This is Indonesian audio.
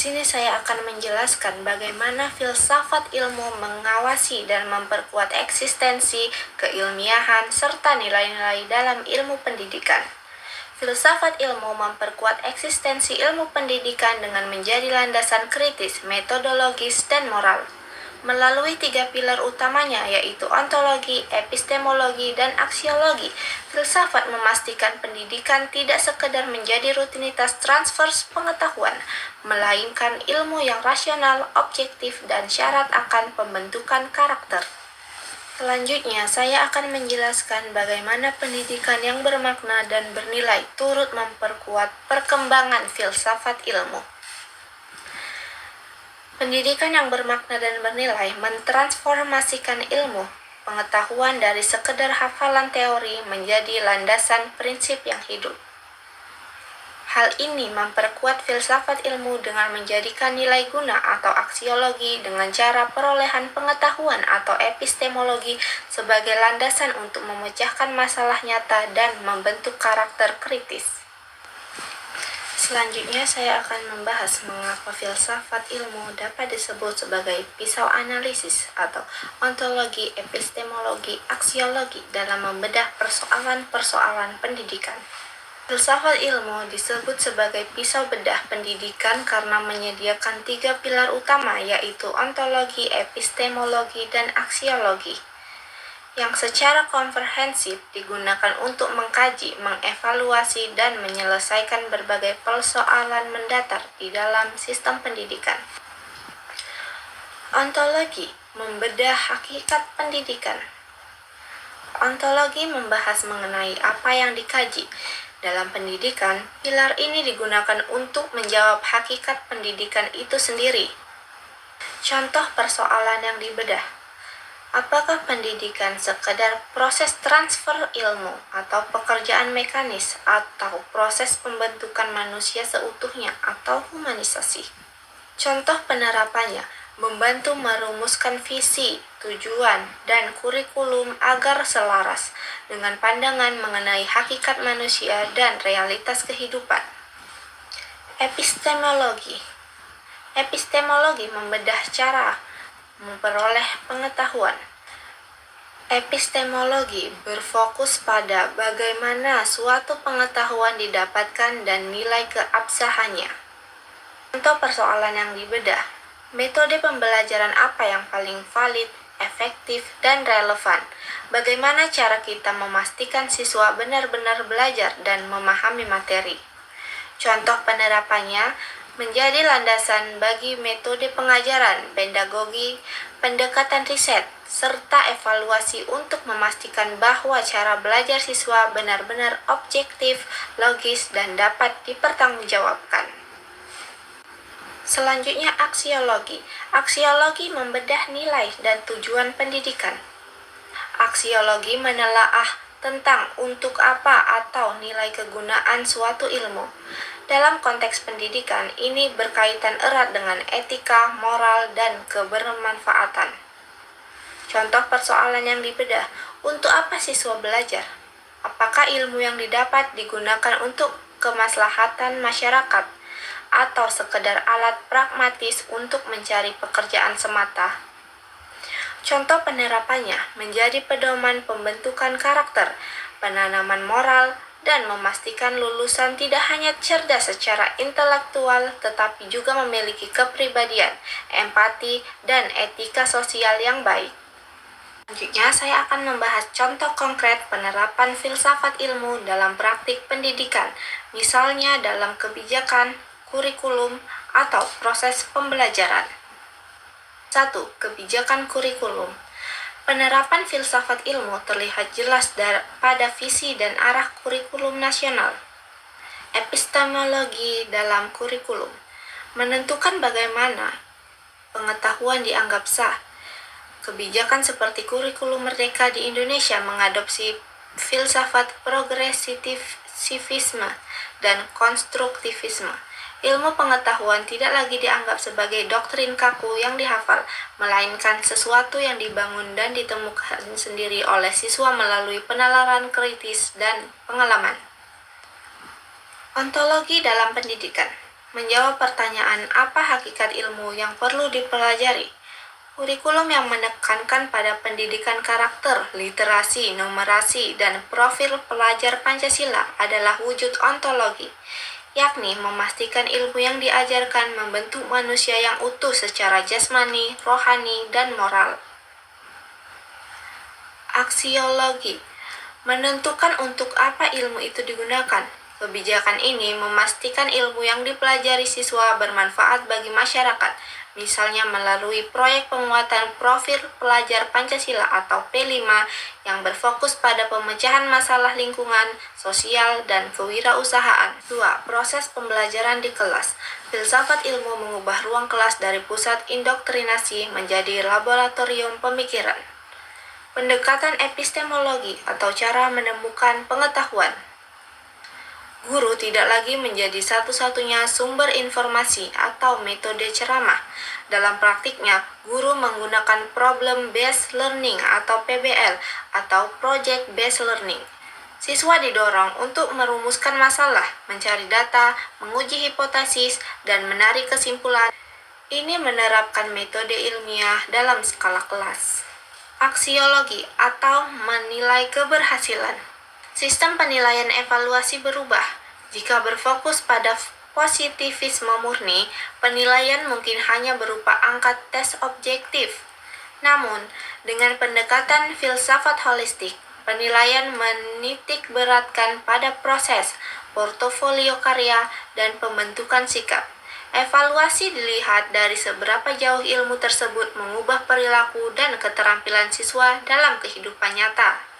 sini saya akan menjelaskan bagaimana filsafat ilmu mengawasi dan memperkuat eksistensi, keilmiahan, serta nilai-nilai dalam ilmu pendidikan. Filsafat ilmu memperkuat eksistensi ilmu pendidikan dengan menjadi landasan kritis, metodologis, dan moral. Melalui 3 pilar utamanya yaitu ontologi, epistemologi, dan aksiologi, filsafat memastikan pendidikan tidak sekedar menjadi rutinitas transfer pengetahuan, melainkan ilmu yang rasional, objektif, dan syarat akan pembentukan karakter. Selanjutnya, saya akan menjelaskan bagaimana pendidikan yang bermakna dan bernilai turut memperkuat perkembangan filsafat ilmu. Pendidikan yang bermakna dan bernilai mentransformasikan ilmu pengetahuan dari sekedar hafalan teori menjadi landasan prinsip yang hidup. Hal ini memperkuat filsafat ilmu dengan menjadikan nilai guna atau aksiologi dengan cara perolehan pengetahuan atau epistemologi sebagai landasan untuk memecahkan masalah nyata dan membentuk karakter kritis. Selanjutnya saya akan membahas mengapa filsafat ilmu dapat disebut sebagai pisau analisis atau ontologi, epistemologi, aksiologi dalam membedah persoalan-persoalan pendidikan. Filsafat ilmu disebut sebagai pisau bedah pendidikan karena menyediakan 3 pilar utama yaitu ontologi, epistemologi, dan aksiologi yang secara komprehensif digunakan untuk mengkaji, mengevaluasi, dan menyelesaikan berbagai persoalan mendasar di dalam sistem pendidikan. Ontologi membedah hakikat pendidikan. Ontologi membahas mengenai apa yang dikaji. Dalam pendidikan, pilar ini digunakan untuk menjawab hakikat pendidikan itu sendiri. Contoh persoalan yang dibedah. Apakah pendidikan sekedar proses transfer ilmu atau pekerjaan mekanis atau proses pembentukan manusia seutuhnya atau humanisasi? Contoh penerapannya membantu merumuskan visi, tujuan, dan kurikulum agar selaras dengan pandangan mengenai hakikat manusia dan realitas kehidupan. Epistemologi. Epistemologi membedah cara memperoleh pengetahuan. Epistemologi berfokus pada bagaimana suatu pengetahuan didapatkan dan nilai keabsahannya. Contoh persoalan yang dibedah, metode pembelajaran apa yang paling valid, efektif, dan relevan? Bagaimana cara kita memastikan siswa benar-benar belajar dan memahami materi? Contoh penerapannya menjadi landasan bagi metode pengajaran, pedagogi, pendekatan riset, serta evaluasi untuk memastikan bahwa cara belajar siswa benar-benar objektif, logis, dan dapat dipertanggungjawabkan. Selanjutnya aksiologi. Aksiologi membedah nilai dan tujuan pendidikan. Aksiologi menelaah tentang untuk apa atau nilai kegunaan suatu ilmu. Dalam konteks pendidikan, ini berkaitan erat dengan etika, moral, dan kebermanfaatan. Contoh persoalan yang dibedah, untuk apa siswa belajar? Apakah ilmu yang didapat digunakan untuk kemaslahatan masyarakat atau sekedar alat pragmatis untuk mencari pekerjaan semata? Contoh penerapannya menjadi pedoman pembentukan karakter, penanaman moral, dan memastikan lulusan tidak hanya cerdas secara intelektual tetapi juga memiliki kepribadian, empati, dan etika sosial yang baik. Selanjutnya, saya akan membahas contoh konkret penerapan filsafat ilmu dalam praktik pendidikan, misalnya dalam kebijakan, kurikulum, atau proses pembelajaran. 1. Kebijakan kurikulum. Penerapan filsafat ilmu terlihat jelas pada visi dan arah kurikulum nasional. Epistemologi dalam kurikulum menentukan bagaimana pengetahuan dianggap sah. Kebijakan seperti kurikulum Merdeka di Indonesia mengadopsi filsafat progresivisme dan konstruktivisme. Ilmu pengetahuan tidak lagi dianggap sebagai doktrin kaku yang dihafal, melainkan sesuatu yang dibangun dan ditemukan sendiri oleh siswa melalui penalaran kritis dan pengalaman. Ontologi dalam pendidikan. Menjawab pertanyaan apa hakikat ilmu yang perlu dipelajari. Kurikulum yang menekankan pada pendidikan karakter, literasi, numerasi, dan profil pelajar Pancasila adalah wujud ontologi, yakni memastikan ilmu yang diajarkan membentuk manusia yang utuh secara jasmani, rohani, dan moral. Aksiologi menentukan untuk apa ilmu itu digunakan. Kebijakan ini memastikan ilmu yang dipelajari siswa bermanfaat bagi masyarakat, misalnya melalui proyek penguatan profil pelajar Pancasila atau P5 yang berfokus pada pemecahan masalah lingkungan, sosial, dan kewirausahaan. 2. Proses pembelajaran di kelas. Filsafat ilmu mengubah ruang kelas dari pusat indoktrinasi menjadi laboratorium pemikiran. Pendekatan epistemologi atau cara menemukan pengetahuan. Guru tidak lagi menjadi satu-satunya sumber informasi atau metode ceramah. Dalam praktiknya, guru menggunakan problem-based learning atau PBL atau project-based learning. Siswa didorong untuk merumuskan masalah, mencari data, menguji hipotesis, dan menarik kesimpulan. Ini menerapkan metode ilmiah dalam skala kelas. Aksiologi atau menilai keberhasilan. Sistem penilaian evaluasi berubah. Jika berfokus pada positivisme murni, penilaian mungkin hanya berupa angka tes objektif. Namun, dengan pendekatan filsafat holistik, penilaian menitik beratkan pada proses, portofolio karya, dan pembentukan sikap. Evaluasi dilihat dari seberapa jauh ilmu tersebut mengubah perilaku dan keterampilan siswa dalam kehidupan nyata.